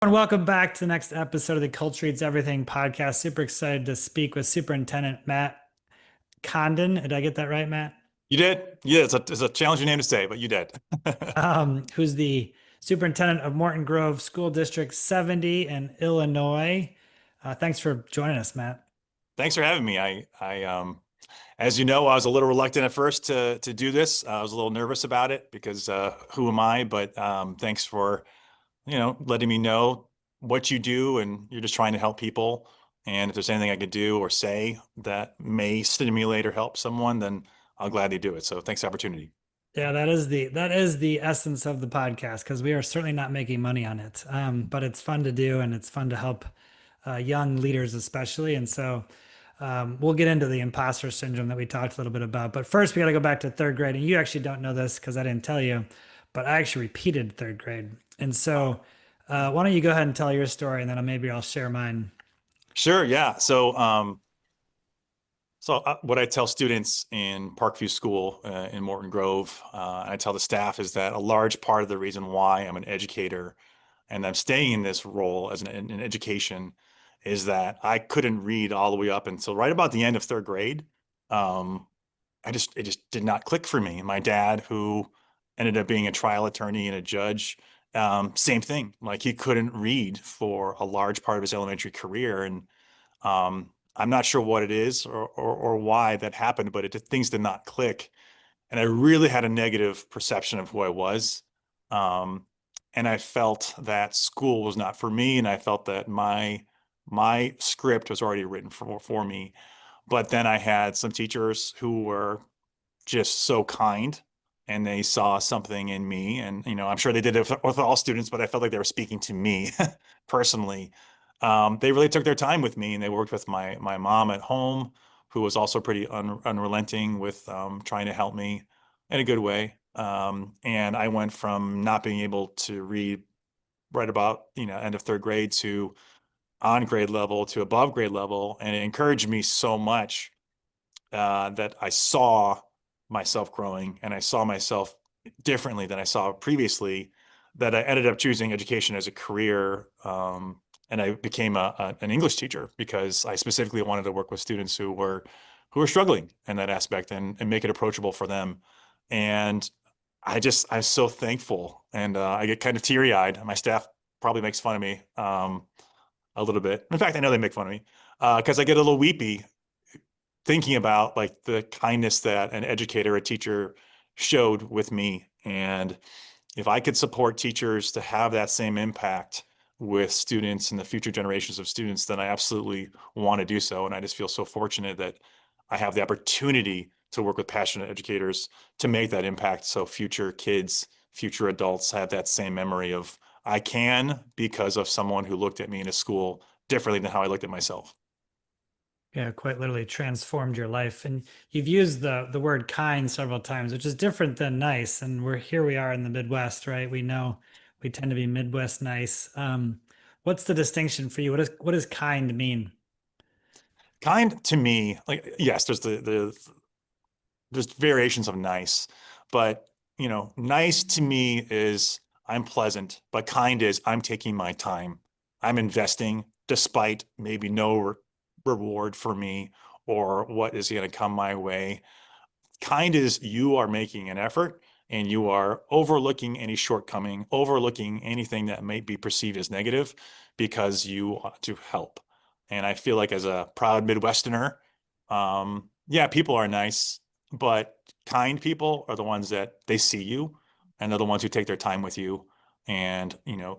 And welcome back to the next episode of the Culture Eats Everything podcast. Super excited to speak with Superintendent Matt Condon. Did I get that right, Matt? You did? Yeah, it's a challenging name to say, but you did. Who's the superintendent of Morton Grove School District 70 in Illinois. Thanks for joining us, Matt. Thanks for having me. As you know, I was a little reluctant at first to do this. I was a little nervous about it because who am I? But thanks for letting me know what you do, and you're just trying to help people. And if there's anything I could do or say that may stimulate or help someone, then I'll gladly do it. So thanks for the opportunity. Yeah, that is the essence of the podcast because we are certainly not making money on it. But it's fun to do and it's fun to help young leaders especially. And so we'll get into the imposter syndrome that we talked a little bit about. But first, we got to go back to third grade. And you actually don't know this because I didn't tell you, but I actually repeated third grade. And so why don't you go ahead and tell your story and then maybe I'll share mine. Sure, yeah. So what I tell students in Parkview School in Morton Grove, and I tell the staff is that a large part of the reason why I'm an educator and I'm staying in this role as in education is that I couldn't read all the way up until right about the end of third grade. Um, it just did not click for me. My dad, who ended up being a trial attorney and a judge, same thing. Like he couldn't read for a large part of his elementary career, and I'm not sure what it is or why that happened, but things did not click. And I really had a negative perception of who I was. Um, and I felt that school was not for me. And I felt that my script was already written for me. But then I had some teachers who were just so kind and they saw something in me. And, I'm sure they did it with all students, but I felt like they were speaking to me personally. They really took their time with me and they worked with my mom at home, who was also pretty unrelenting with trying to help me in a good way. And I went from not being able to read right about, end of third grade to on grade level to above grade level. And it encouraged me so much that I saw myself growing and I saw myself differently than I saw previously, that I ended up choosing education as a career. And I became an English teacher because I specifically wanted to work with students who were struggling in that aspect and make it approachable for them. And I'm so thankful, and I get kind of teary eyed. My staff probably makes fun of me a little bit. In fact, I know they make fun of me because I get a little weepy thinking about like the kindness that an educator, a teacher showed with me. And if I could support teachers to have that same impact with students and the future generations of students, then I absolutely want to do so. And I just feel so fortunate that I have the opportunity to work with passionate educators to make that impact so future kids, future adults have that same memory of I can because of someone who looked at me in a school differently than how I looked at myself. Yeah, quite literally transformed your life. And you've used the word kind several times, which is different than nice. And we are in the Midwest, right? We know we tend to be Midwest nice. What's the distinction for you? What does kind mean? Kind to me, like yes, there's variations of nice, but nice to me is I'm pleasant, but kind is I'm taking my time. I'm investing despite maybe no reward for me or what is going to come my way. Kind is you are making an effort and you are overlooking any shortcoming, overlooking anything that may be perceived as negative because you want to help. And I feel like as a proud Midwesterner, yeah, people are nice, but kind people are the ones that they see you and they're the ones who take their time with you. And,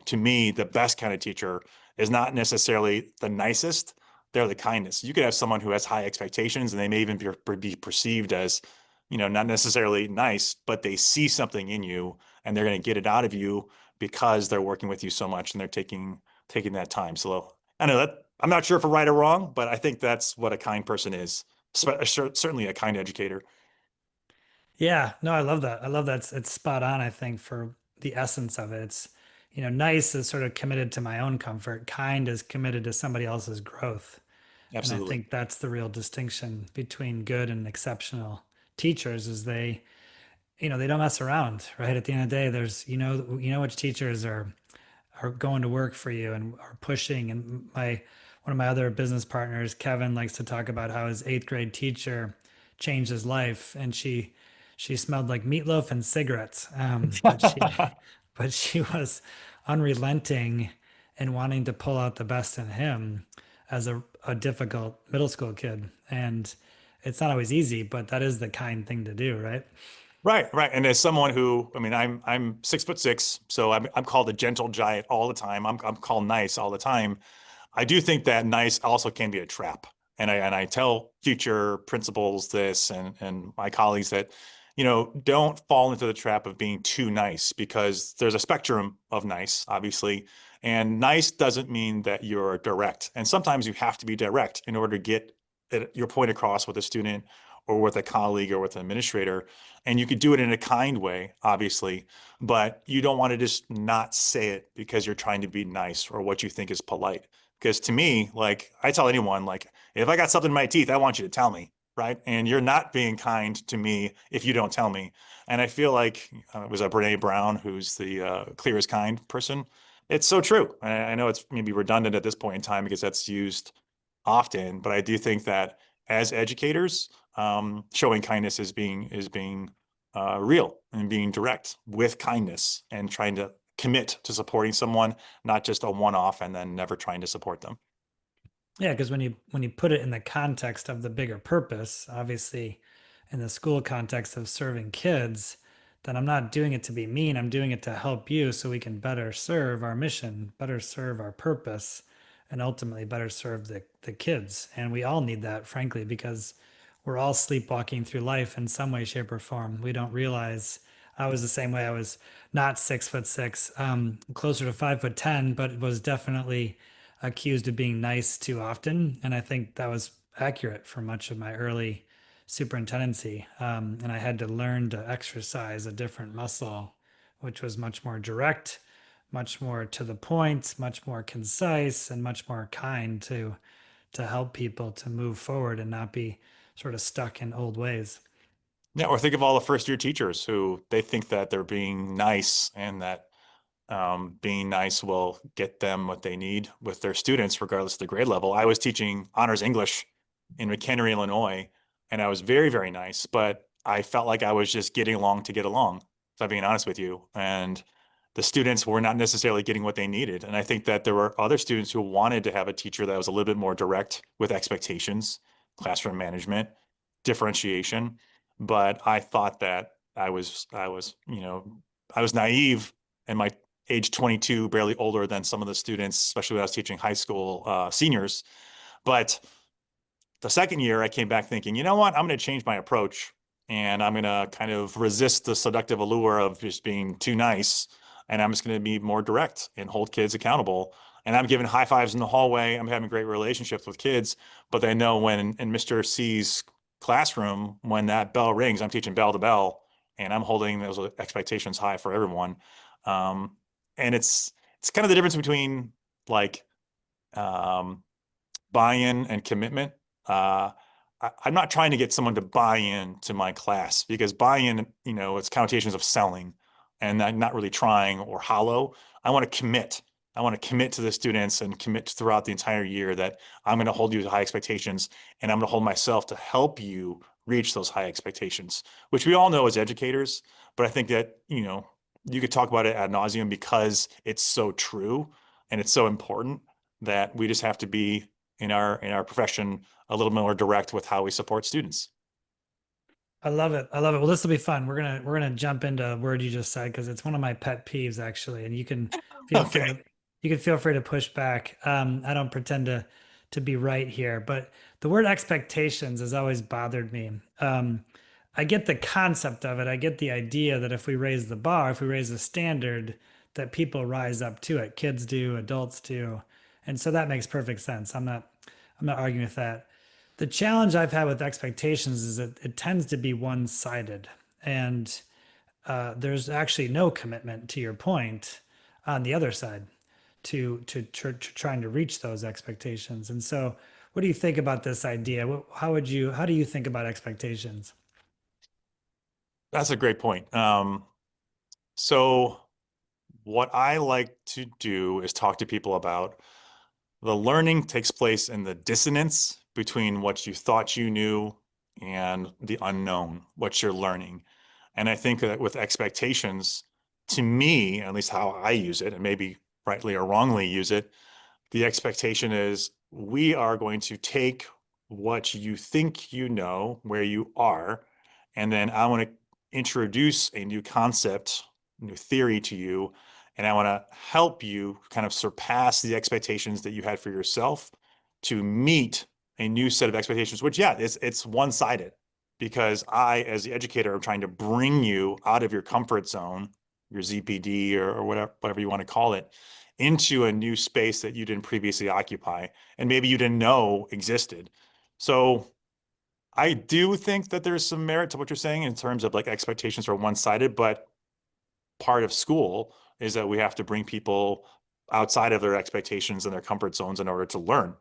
to me, the best kind of teacher is not necessarily the nicest, they're the kindest. You could have someone who has high expectations and they may even be perceived as not necessarily nice, but they see something in you and they're going to get it out of you because they're working with you so much and they're taking that time. So I know that I'm not sure if we're right or wrong, but I think that's what a kind person is. Certainly a kind educator. Yeah, no, I love that. I love that. It's spot on, I think, for the essence of it. Nice is sort of committed to my own comfort. Kind is committed to somebody else's growth. And I Absolutely. think that's the real distinction between good and exceptional teachers is they don't mess around, right? At the end of the day, there's, which teachers are are going to work for you and are pushing. And my one of my other business partners, Kevin, likes to talk about how his eighth grade teacher changed his life, and she smelled like meatloaf and cigarettes, but she was unrelenting and wanting to pull out the best in him as a difficult middle school kid. And it's not always easy, but that is the kind thing to do, right? Right, right. And as someone who, I mean, I'm 6'6", so I'm called a gentle giant all the time. I'm called nice all the time. I do think that nice also can be a trap. And I tell future principals this and my colleagues that, don't fall into the trap of being too nice because there's a spectrum of nice, obviously. And nice doesn't mean that you're direct. And sometimes you have to be direct in order to get your point across with a student or with a colleague or with an administrator. And you could do it in a kind way, obviously, but you don't want to just not say it because you're trying to be nice or what you think is polite. Because to me, like I tell anyone, like if I got something in my teeth, I want you to tell me, right? And you're not being kind to me if you don't tell me. And I feel like it was a Brene Brown who's the clear as kind person. It's so true. I know it's maybe redundant at this point in time because that's used often, but I do think that as educators, showing kindness is being real and being direct with kindness and trying to commit to supporting someone, not just a one-off and then never trying to support them. Yeah, because when you put it in the context of the bigger purpose, obviously in the school context of serving kids, then I'm not doing it to be mean. I'm doing it to help you so we can better serve our mission, better serve our purpose, and ultimately better serve the kids. And we all need that, frankly, because we're all sleepwalking through life in some way, shape, or form. We don't realize I was the same way. I was not 6'6", closer to 5'10", but was definitely accused of being nice too often. And I think that was accurate for much of my early superintendency. And I had to learn to exercise a different muscle, which was much more direct, much more to the point, much more concise, and much more kind to help people to move forward and not be sort of stuck in old ways. Yeah, or think of all the first year teachers who they think that they're being nice and that being nice will get them what they need with their students, regardless of the grade level. I was teaching honors English in McHenry, Illinois, and I was very, very nice, but I felt like I was just getting along to get along, if I'm being honest with you. And the students were not necessarily getting what they needed. And I think that there were other students who wanted to have a teacher that was a little bit more direct with expectations, classroom management, differentiation. But I thought that I was naive and my age 22, barely older than some of the students, especially when I was teaching high school seniors. But the second year, I came back thinking, you know what? I'm going to change my approach and I'm going to kind of resist the seductive allure of just being too nice. And I'm just going to be more direct and hold kids accountable. And I'm giving high fives in the hallway. I'm having great relationships with kids, but they know when in Mr. C's classroom, when that bell rings, I'm teaching bell to bell and I'm holding those expectations high for everyone. Um, and it's kind of the difference between like um, buy-in and commitment. Uh, I'm not trying to get someone to buy in to my class because buy-in, it's connotations of selling and I'm not really trying or hollow. I want to commit. I want to commit to the students and commit throughout the entire year that I'm going to hold you to high expectations and I'm going to hold myself to help you reach those high expectations, which we all know as educators. But I think that, you could talk about it ad nauseum because it's so true and it's so important that we just have to be in our profession a little more direct with how we support students. I love it. I love it. Well, this will be fun. We're gonna jump into a word you just said because it's one of my pet peeves actually, and feel free Okay. to you can feel free to push back. I don't pretend to be right here, but the word expectations has always bothered me. I get the concept of it. I get the idea that if we raise the bar, if we raise the standard, that people rise up to it. Kids do, adults do, and so that makes perfect sense. I'm not arguing with that. The challenge I've had with expectations is that it tends to be one-sided, and there's actually no commitment to your point on the other side to trying to reach those expectations. And so, what do you think about this idea? How do you think about expectations? That's a great point. So what I like to do is talk to people about the learning takes place in the dissonance between what you thought you knew and the unknown, what you're learning. And I think that with expectations, to me, at least how I use it, and maybe rightly or wrongly use it, the expectation is we are going to take what you think you know, where you are, and then I want to introduce a new concept, new theory to you, and I want to help you kind of surpass the expectations that you had for yourself to meet a new set of expectations, which, yeah, it's one-sided because I, as the educator, am trying to bring you out of your comfort zone, your ZPD or whatever you want to call it, into a new space that you didn't previously occupy and maybe you didn't know existed. So I do think that there's some merit to what you're saying in terms of like expectations are one-sided, but part of school is that we have to bring people outside of their expectations and their comfort zones in order to learn.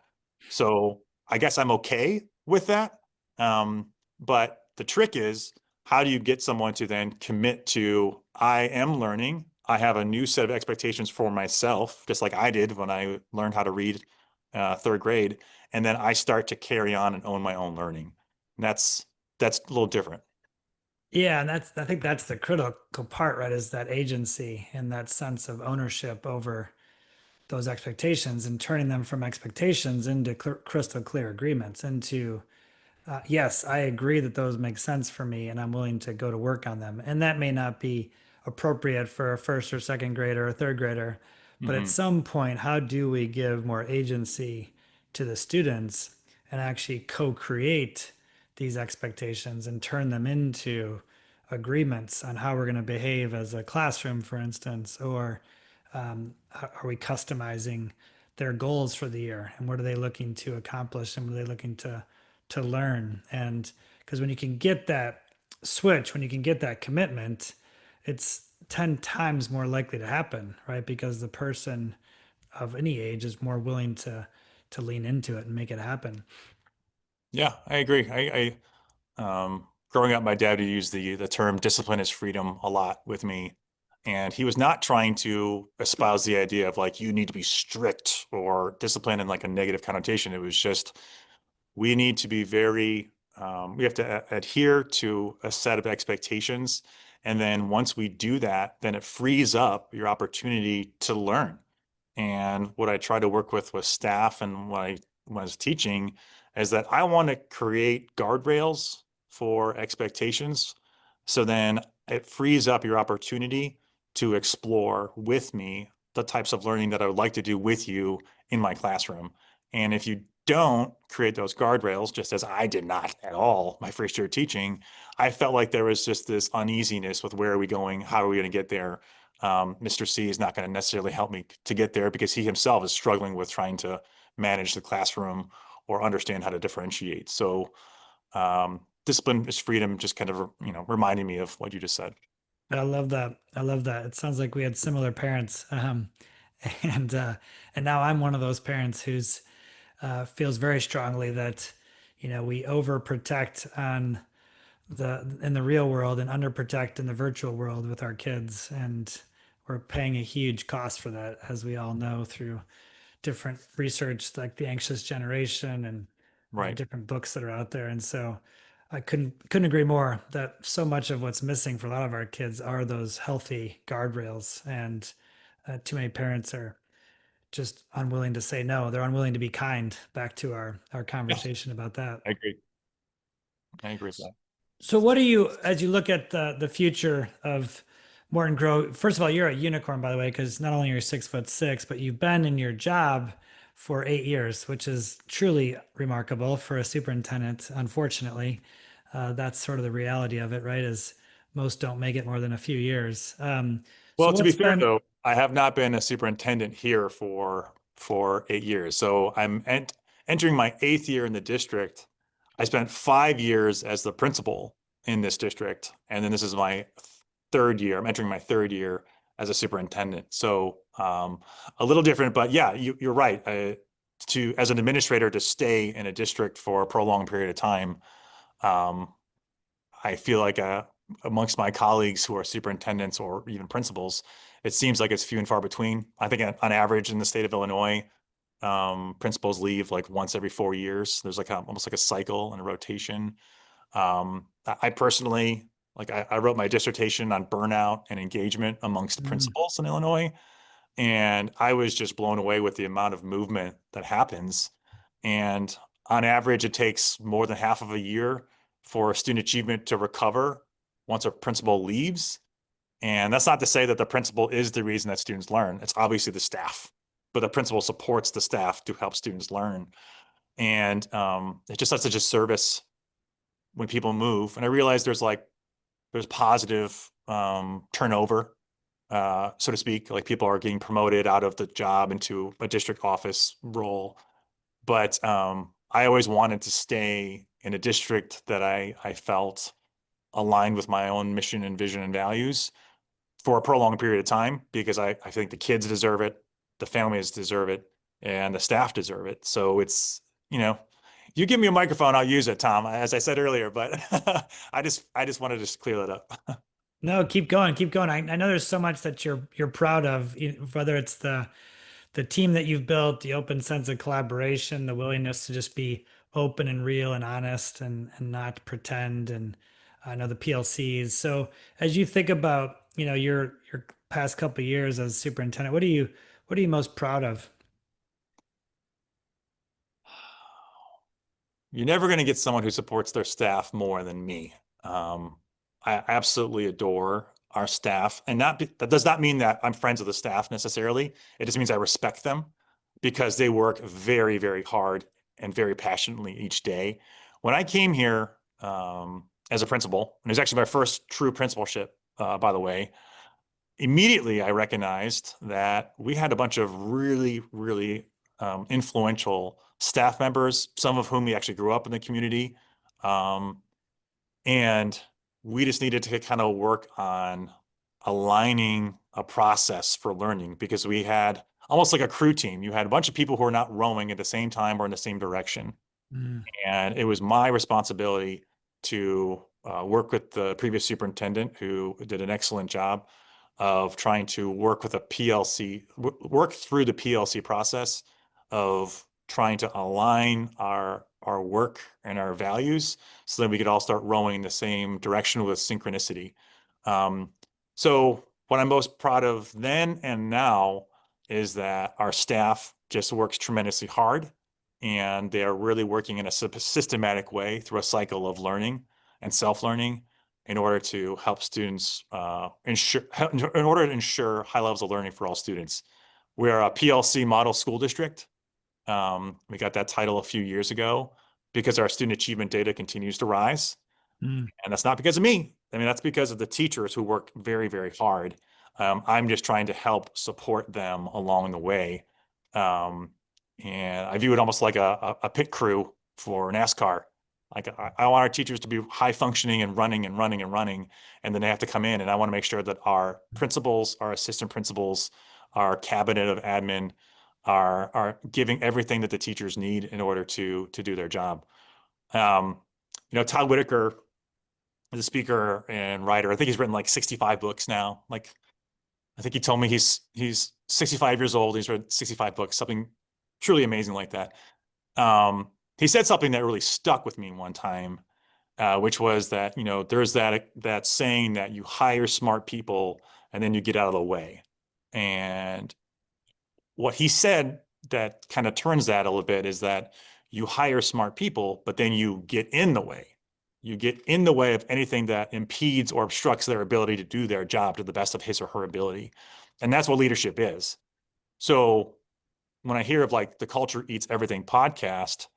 So I guess I'm okay with that. But the trick is, how do you get someone to then commit to, I am learning. I have a new set of expectations for myself, just like I did when I learned how to read third grade. And then I start to carry on and own my own learning. And that's a little different. Yeah, and I think that's the critical part, right? Is that agency and that sense of ownership over those expectations and turning them from expectations into crystal clear agreements, into yes, I agree that those make sense for me and I'm willing to go to work on them. And that may not be appropriate for a first or second grader or third grader, but at Hmm. some point, how do we give more agency to the students and actually co-create these expectations and turn them into agreements on how we're going to behave as a classroom, for instance, or are we customizing their goals for the year and what are they looking to accomplish and what are they looking to learn? And because when you can get that switch, when you can get that commitment, it's 10 times more likely to happen, right? Because the person of any age is more willing to lean into it and make it happen. Yeah, I agree. Growing up, my dad would use the term discipline is freedom a lot with me. And he was not trying to espouse the idea of like, you need to be strict or discipline in like a negative connotation. It was just, we need to be we have to adhere to a set of expectations. And then once we do that, then it frees up your opportunity to learn. And what I try to work with staff and what I was teaching is that I want to create guardrails for expectations. So then it frees up your opportunity to explore with me the types of learning that I would like to do with you in my classroom. And if you don't create those guardrails, just as I did not at all my first year of teaching, I felt like there was just this uneasiness with where are we going? How are we going to get there? Mr. C is not going to necessarily help me to get there because he himself is struggling with trying to manage the classroom or understand how to differentiate. So discipline is freedom, just kind of, reminding me of what you just said. I love that. I love that. It sounds like we had similar parents. And and now I'm one of those parents who's feels very strongly that we overprotect on the in the real world and underprotect in the virtual world with our kids, and we're paying a huge cost for that, as we all know through different research like the anxious generation and Right. different books that are out there. And so I couldn't agree more that so much of what's missing for a lot of our kids are those healthy guardrails, and too many parents are just unwilling to say no. They're unwilling to be kind. Back to our Yes, conversation about that. I agree. I agree with that. So what do you, as you look at the future of Morton Grove? First of all, you're a unicorn, by the way, because not only are you 6'6", but you've been in your job for 8 years, which is truly remarkable for a superintendent. Unfortunately, that's sort of the reality of it, right? Is most don't make it more than a few years. So Well, to be what's fair been though, I have not been a superintendent here for 8 years. So I'm entering my eighth year in the district. I spent 5 years as the principal in this district, and then this is my third year. I'm entering my third year as a superintendent. So a little different, but yeah, you're right. To as an administrator to stay in a district for a prolonged period of time, um, I feel like amongst my colleagues who are superintendents or even principals, it seems like it's few and far between. I think on average in the state of Illinois, principals leave like once every 4 years. There's like almost like a cycle and a rotation. I personally, like I wrote my dissertation on burnout and engagement amongst Mm, principals in Illinois, and I was just blown away with the amount of movement that happens. And on average, it takes more than half of a year for student achievement to recover once a principal leaves. And that's not to say that the principal is the reason that students learn. It's obviously the staff, but the principal supports the staff to help students learn. And it just has such a service when people move. And I realize there's positive turnover, so to speak. Like people are getting promoted out of the job into a district office role. But I always wanted to stay in a district that I felt aligned with my own mission and vision and values for a prolonged period of time because I think the kids deserve it, the families deserve it, and the staff deserve it. So it's, you know, you give me a microphone, I'll use it, Tom, as I said earlier, but I just wanted to just clear that up. no, keep going, keep going. I know there's so much that you're proud of, whether it's the team that you've built, the open sense of collaboration, the willingness to just be open and real and honest and not pretend. And I know the PLCs. So as you think about, your past couple of years as superintendent, what are you most proud of? You're never going to get someone who supports their staff more than me. Um, I absolutely adore our staff, and that does not mean that I'm friends with the staff necessarily. It just means I respect them because they work very, very hard and very passionately each day. When I came here as a principal, and it was actually my first true principalship, by the way, immediately I recognized that we had a bunch of really, really influential staff members, some of whom we actually grew up in the community. Um, and we just needed to kind of work on aligning a process for learning because we had almost like a crew team. You had a bunch of people who were not rowing at the same time or in the same direction. Mm, And it was my responsibility to work with the previous superintendent who did an excellent job of trying to work with a PLC, work through the PLC process of trying to align our work and our values so that we could all start rowing in the same direction with synchronicity. Um, so what I'm most proud of then and now is that our staff just works tremendously hard and they are really working in a systematic way through a cycle of learning and self-learning in order to help students in order to ensure high levels of learning for all students. We're a PLC model school district. We got that title a few years ago because our student achievement data continues to rise. mm, And that's not because of me. I mean, that's because of the teachers who work very, very hard. I'm just trying to help support them along the way. Um, and I view it almost like a pit crew for NASCAR. Like I want our teachers to be high functioning and running and running and running, and then they have to come in. And I want to make sure that our principals, our assistant principals, our cabinet of admin are giving everything that the teachers need in order to do their job. Um, Todd Whitaker is a speaker and writer. I think he's written like 65 books now. Like I think he told me he's 65 years old. He's read 65 books, something truly amazing like that. He said something that really stuck with me one time, which was that, there's that saying that you hire smart people and then you get out of the way. And what he said that kind of turns that a little bit is that you hire smart people, but then you get in the way. You get in the way of anything that impedes or obstructs their ability to do their job to the best of his or her ability. And that's what leadership is. So when I hear of like the Culture Eats Everything podcast,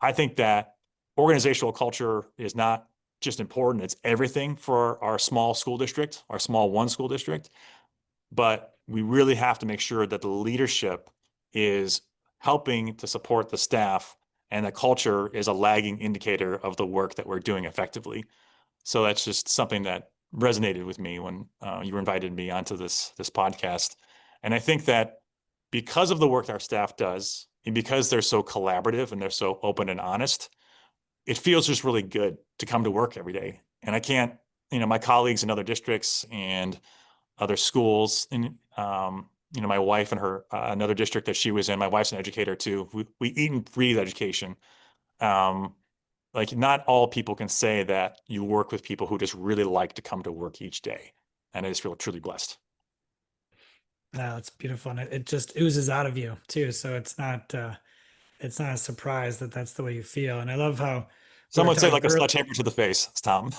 I think that organizational culture is not just important, it's everything for our small school district, our small one school district. But we really have to make sure that the leadership is helping to support the staff and the culture is a lagging indicator of the work that we're doing effectively. So that's just something that resonated with me when you invited me onto this podcast. And I think that because of the work that our staff does, and because they're so collaborative and they're so open and honest, it feels just really good to come to work every day. And I can't, my colleagues in other districts and other schools, and My wife and her, another district that she was in, my wife's an educator too. We eat and breathe education. Um, like not all people can say that you work with people who just really like to come to work each day. And I just feel truly blessed. No, it's beautiful, and it just oozes out of you too. So it's not a surprise that that's the way you feel. And I love how we Some were would say talking like a earlier. sledgehammer to the face, Tom.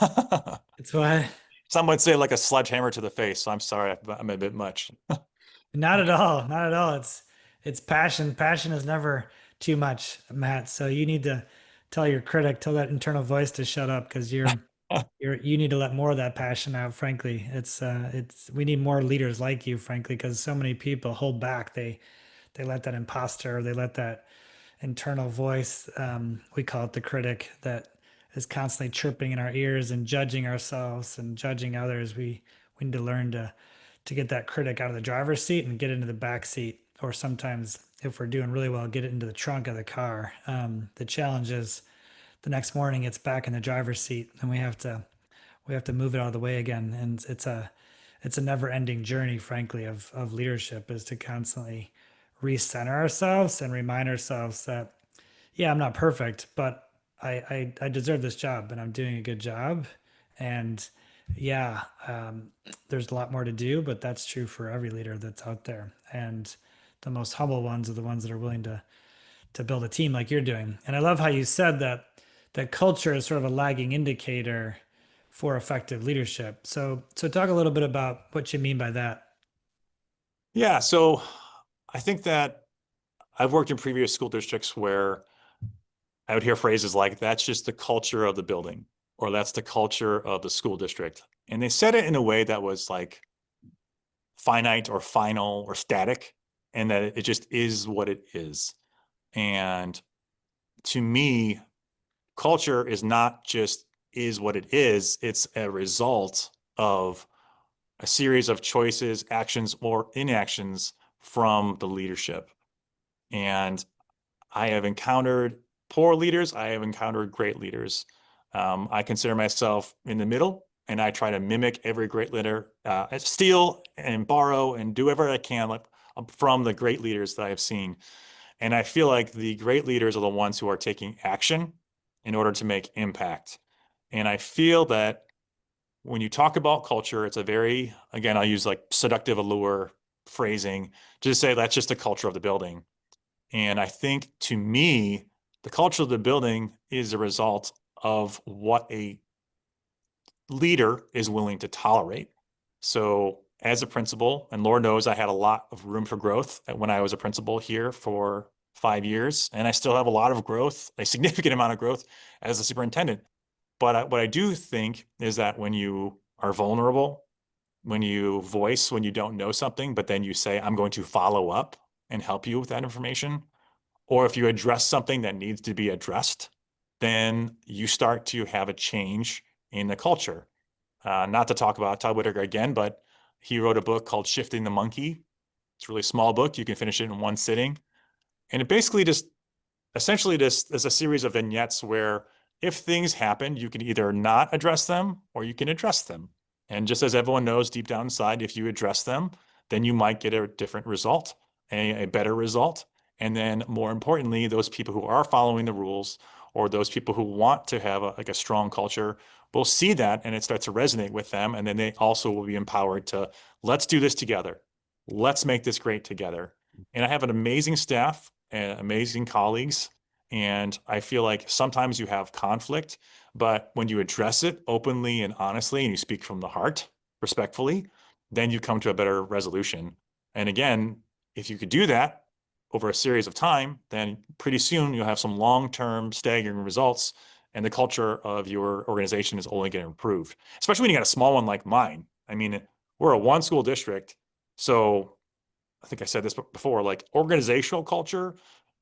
It's why. Some would say like a sledgehammer to the face. So I'm sorry, I'm a bit much. Not at all. Not at all. It's passion. Passion is never too much, Matt. So you need to tell your critic, tell that internal voice to shut up because you need to let more of that passion out, frankly. It's we need more leaders like you, frankly, because so many people hold back. They let that imposter, they let that internal voice, we call it the critic, that is constantly chirping in our ears and judging ourselves and judging others. We need to learn to get that critic out of the driver's seat and get into the back seat, or sometimes if we're doing really well, get it into the trunk of the car. The challenge is the next morning it's back in the driver's seat, and we have to move it out of the way again. And it's a never ending journey, frankly, of leadership, is to constantly recenter ourselves and remind ourselves that, yeah, I'm not perfect, but I deserve this job and I'm doing a good job. And yeah, there's a lot more to do, but that's true for every leader that's out there. And the most humble ones are the ones that are willing to build a team like you're doing. And I love how you said that culture is sort of a lagging indicator for effective leadership. So talk a little bit about what you mean by that. Yeah, so I think that I've worked in previous school districts where I would hear phrases like, that's just the culture of the building, or that's the culture of the school district. And they said it in a way that was like finite or final or static, and that it just is what it is. And to me, culture is not just is what it is, it's a result of a series of choices, actions, or inactions from the leadership. And I have encountered poor leaders. I have encountered great leaders. I consider myself in the middle, and I try to mimic every great leader, steal and borrow and do whatever I can from the great leaders that I have seen. And I feel like the great leaders are the ones who are taking action in order to make impact. And I feel that when you talk about culture, it's a very, again, I'll use like seductive allure phrasing to say that's just the culture of the building. And I think to me, the culture of the building is a result of what a leader is willing to tolerate. So, as a principal, and Lord knows I had a lot of room for growth when I was a principal here for 5 years, and I still have a lot of growth, a significant amount of growth as a superintendent. But what I do think is that when you are vulnerable, when you voice when you don't know something, but then you say, I'm going to follow up and help you with that information, or if you address something that needs to be addressed, then you start to have a change in the culture. Not to talk about Todd Whitaker again, but he wrote a book called Shifting the Monkey. It's a really small book. You can finish it in one sitting. And it basically just essentially this is a series of vignettes where if things happen, you can either not address them or you can address them. And just as everyone knows deep down inside, if you address them, then you might get a different result, a better result. And then more importantly, those people who are following the rules or those people who want to have like a strong culture will see that and it starts to resonate with them. And then they also will be empowered to let's do this together. Let's make this great together. And I have an amazing staff and amazing colleagues. And I feel like sometimes you have conflict, but when you address it openly and honestly, and you speak from the heart, respectfully, then you come to a better resolution. And again, if you could do that over a series of time, then pretty soon you'll have some long-term staggering results, and the culture of your organization is only going to improve, especially when you got a small one like mine. I mean, we're a one school district, so I think I said this before, like organizational culture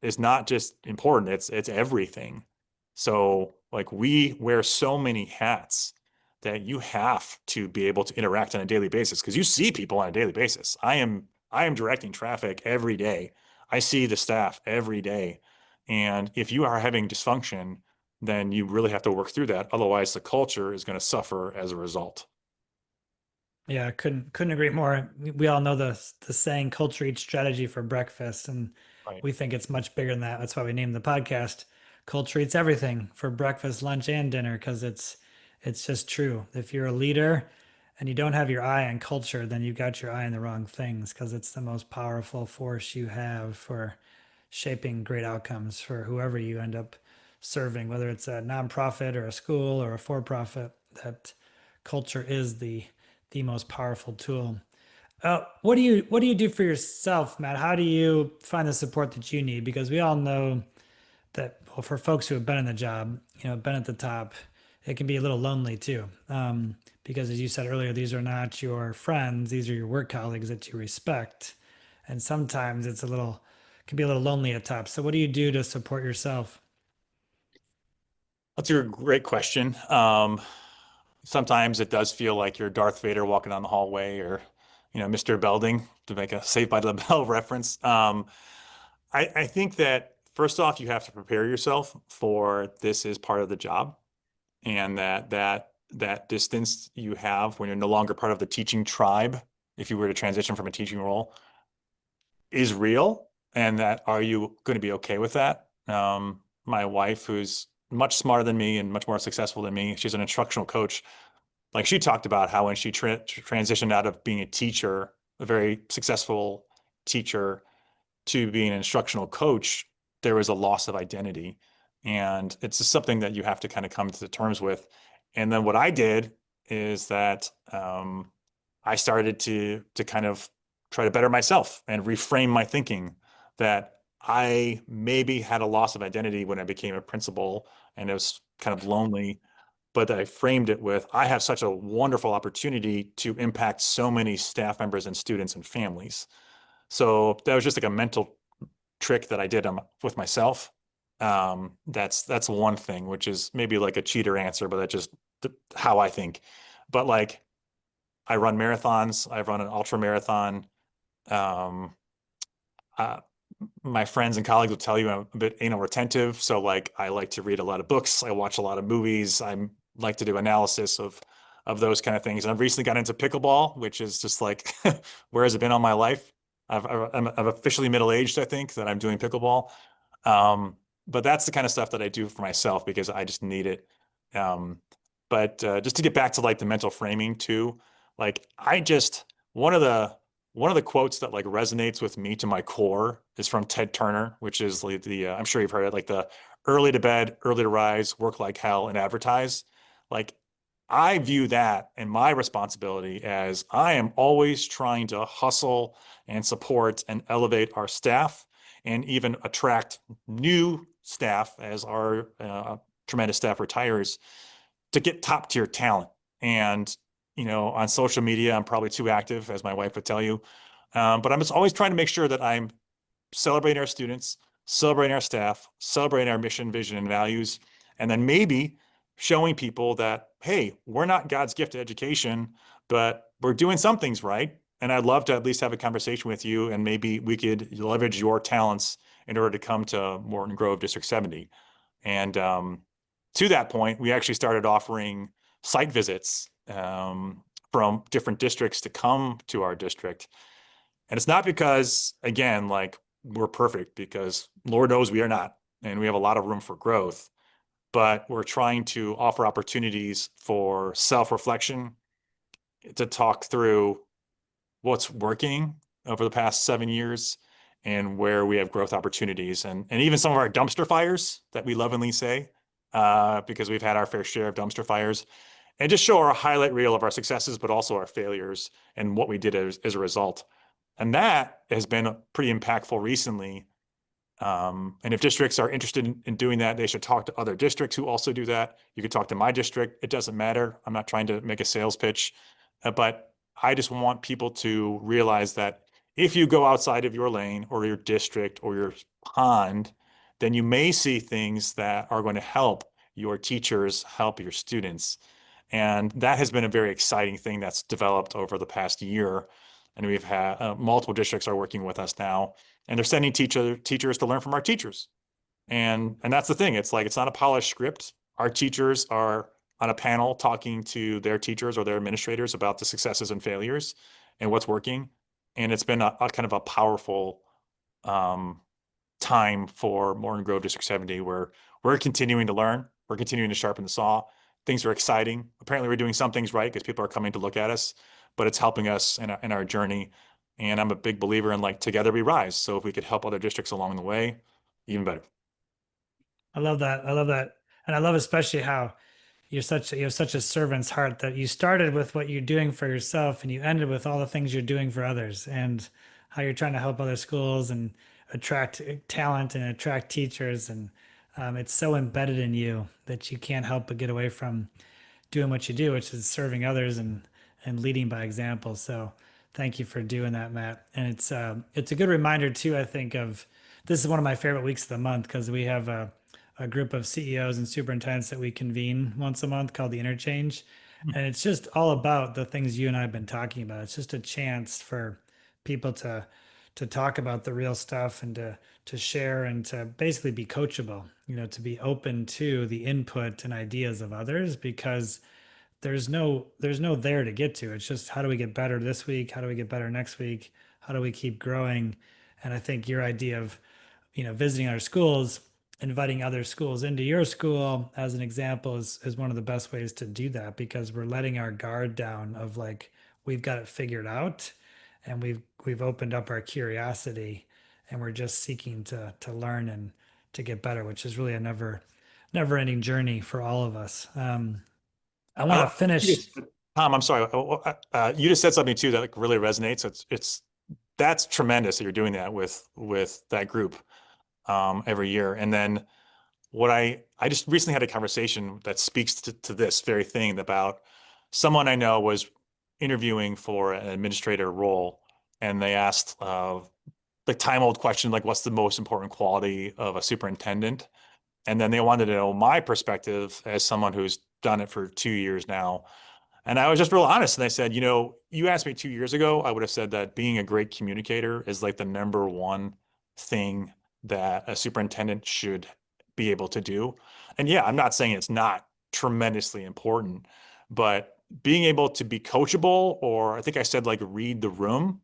is not just important, it's everything. So like we wear so many hats that you have to be able to interact on a daily basis because you see people on a daily basis. I am directing traffic every day. I see the staff every day. And if you are having dysfunction, then you really have to work through that. Otherwise, the culture is going to suffer as a result. Yeah, couldn't agree more. We all know the saying culture eats strategy for breakfast, and Right. we think it's much bigger than that. That's why we named the podcast Culture Eats Everything for breakfast, lunch, and dinner, because it's just true. If you're a leader and you don't have your eye on culture, then you've got your eye on the wrong things, because it's the most powerful force you have for shaping great outcomes for whoever you end up serving, whether it's a nonprofit or a school or a for-profit. That culture is the most powerful tool. What do you do for yourself, Matt? How do you find the support that you need? Because we all know that, well, for folks who have been in the job, been at the top, it can be a little lonely too. Because as you said earlier, these are not your friends; these are your work colleagues that you respect, and sometimes can be a little lonely at top. So, what do you do to support yourself? That's a great question. Sometimes it does feel like you're Darth Vader walking down the hallway, or, Mr. Belding, to make a Saved by the Bell reference. I think that first off, you have to prepare yourself for this is part of the job, and that distance you have when you're no longer part of the teaching tribe, if you were to transition from a teaching role, is real, and that are you going to be okay with that? My wife, who's much smarter than me and much more successful than me, she's an instructional coach. Like, she talked about how when she transitioned out of being a teacher, a very successful teacher, to being an instructional coach, there was a loss of identity. And it's just something that you have to kind of come to terms with. And then what I did is that I started to kind of try to better myself and reframe my thinking, that I maybe had a loss of identity when I became a principal and it was kind of lonely, but I framed it with, I have such a wonderful opportunity to impact so many staff members and students and families. So that was just like a mental trick that I did with myself. That's one thing, which is maybe like a cheater answer, but that's just how I think. But like, I run marathons. I've run an ultra marathon. Um, uh, my friends and colleagues will tell you I'm a bit anal retentive. So like, I like to read a lot of books. I watch a lot of movies. I like to do analysis of those kind of things. And I've recently got into pickleball, which is just like, where has it been all my life? I'm officially middle-aged, I think, that I'm doing pickleball. Um, but that's the kind of stuff that I do for myself because I just need it. Um, but just to get back to like the mental framing too, like I just one of the quotes that like resonates with me to my core is from Ted Turner, which is like I'm sure you've heard it, like the early to bed, early to rise, work like hell, and advertise. Like, I view that and my responsibility as I am always trying to hustle and support and elevate our staff and even attract new staff as our tremendous staff retires, to get top tier talent. And, on social media, I'm probably too active, as my wife would tell you. But I'm just always trying to make sure that I'm celebrating our students, celebrating our staff, celebrating our mission, vision, and values, and then maybe showing people that, hey, we're not God's gift to education, but we're doing some things right. And I'd love to at least have a conversation with you, and maybe we could leverage your talents in order to come to Morton Grove District 70. And to that point, we actually started offering site visits from different districts to come to our district. And it's not because, again, like we're perfect, because Lord knows we are not, and we have a lot of room for growth. But we're trying to offer opportunities for self-reflection, to talk through what's working over the past 7 years and where we have growth opportunities, and even some of our dumpster fires that we lovingly say, because we've had our fair share of dumpster fires, and just show our highlight reel of our successes, but also our failures and what we did as a result. And that has been pretty impactful recently. And if districts are interested in doing that, they should talk to other districts who also do that. You could talk to my district. It doesn't matter. I'm not trying to make a sales pitch, but I just want people to realize that if you go outside of your lane or your district or your pond, then you may see things that are going to help your teachers, help your students. And that has been a very exciting thing that's developed over the past year. And we've had multiple districts are working with us now, and they're sending teachers to learn from our teachers. And that's the thing. It's like, it's not a polished script. Our teachers are on a panel talking to their teachers or their administrators about the successes and failures and what's working. And it's been a kind of a powerful um, time for Morton Grove District 70 where we're continuing to learn, we're continuing to sharpen the saw. Things are exciting. Apparently, we're doing some things right because people are coming to look at us, but it's helping us in our journey. And I'm a big believer in like together we rise. So if we could help other districts along the way, even better. I love that. I love that. And I love especially how you have such a servant's heart that you started with what you're doing for yourself and you ended with all the things you're doing for others and how you're trying to help other schools and attract talent and attract teachers. And it's so embedded in you that you can't help but get away from doing what you do, which is serving others and leading by example. So thank you for doing that, Matt. And it's a good reminder too, I think, of this is one of my favorite weeks of the month because we have a group of CEOs and superintendents that we convene once a month called the Interchange. And it's just all about the things you and I have been talking about. It's just a chance for people to talk about the real stuff and to share and to basically be coachable, to be open to the input and ideas of others because there's no there to get to. It's just how do we get better this week? How do we get better next week? How do we keep growing? And I think your idea of, visiting our schools, inviting other schools into your school as an example is one of the best ways to do that because we're letting our guard down of like we've got it figured out and we've opened up our curiosity and we're just seeking to learn and to get better, which is really a never ending journey for all of us. I I want to love you finish. just, Tom, I'm sorry. You just said something too that like really resonates. It's that's tremendous that you're doing that with that group every year. And then what I just recently had a conversation that speaks to this very thing about someone I know was interviewing for an administrator role, and they asked the time old question like, what's the most important quality of a superintendent? And then they wanted to know my perspective as someone who's done it for 2 years now. And I was just real honest. And I said, you asked me 2 years ago, I would have said that being a great communicator is like the number one thing that a superintendent should be able to do. And yeah, I'm not saying it's not tremendously important, but being able to be coachable, or I think I said like read the room,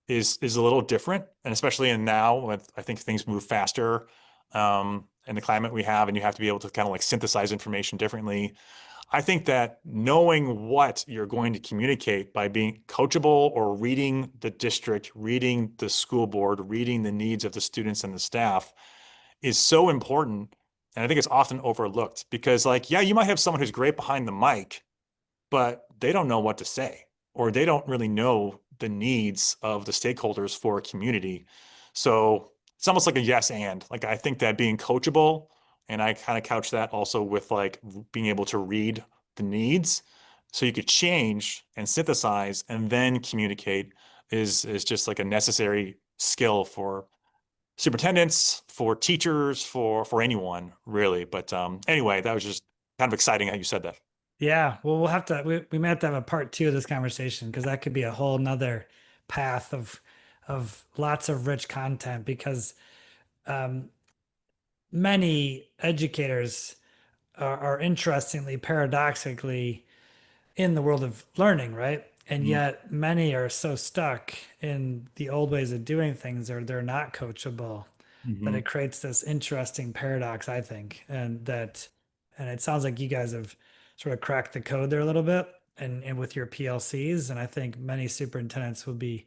is a little different. And especially in now, when I think things move faster, in the climate we have, and you have to be able to kind of like synthesize information differently. I think that knowing what you're going to communicate by being coachable or reading the district, reading the school board, reading the needs of the students and the staff is so important. And I think it's often overlooked because, like, yeah, you might have someone who's great behind the mic, but they don't know what to say, or they don't really know the needs of the stakeholders for a community. So it's almost like a yes and. Like, I think that being coachable, and I kind of couch that also with like being able to read the needs so you could change and synthesize and then communicate is just like a necessary skill for superintendents, for teachers, for anyone really. But anyway, that was just kind of exciting how you said that. Yeah, well, we may have to have a part two of this conversation because that could be a whole nother path of lots of rich content because um, many educators are interestingly, paradoxically, in the world of learning, right? And Mhm. yet many are so stuck in the old ways of doing things or they're not coachable that it Mhm. creates this interesting paradox, I think. And it sounds like you guys have sort of cracked the code there a little bit and with your PLCs. And I think many superintendents would be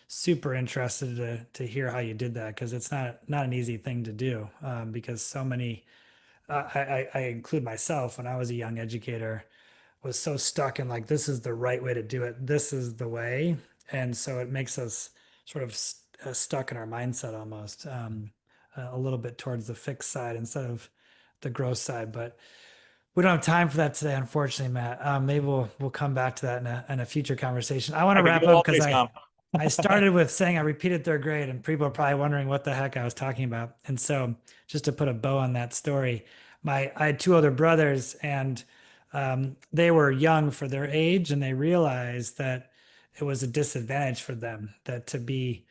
super interested to hear how you did that because it's not an easy thing to do because so many I include myself when I was a young educator was so stuck in like this is the right way to do it, this is the way, and so it makes us sort of stuck in our mindset almost a little bit towards the fixed side instead of the growth side. But we don't have time for that today, unfortunately, Matt. Maybe we'll come back to that in a future conversation. I want to I could wrap go up all because day, Tom. I started with saying I repeated third grade, and people are probably wondering what the heck I was talking about. And so, just to put a bow on that story, I had two older brothers, and they were young for their age, and they realized that it was a disadvantage for them that to be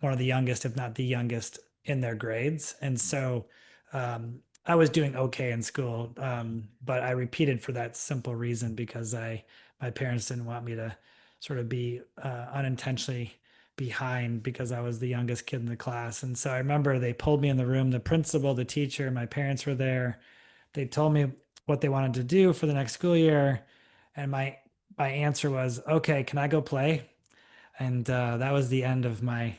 one of the youngest, if not the youngest, in their grades. And so, I was doing okay in school, but I repeated for that simple reason because my parents didn't want me to sort of be unintentionally behind because I was the youngest kid in the class. And so I remember they pulled me in the room, the principal, the teacher, my parents were there. They told me what they wanted to do for the next school year, and my answer was, "Okay, can I go play?" And that was the end of my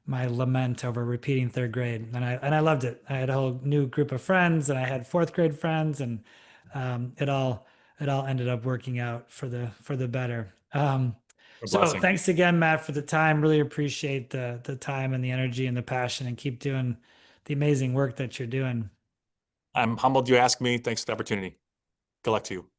lament over repeating third grade. And I loved it. I had a whole new group of friends, and I had fourth grade friends, and it all ended up working out for the better. A So blessing. thanks again, Matt, for the time. Really appreciate the time and the energy and the passion, and keep doing the amazing work that you're doing. I'm humbled you asked me. Thanks for the opportunity. Good luck to you.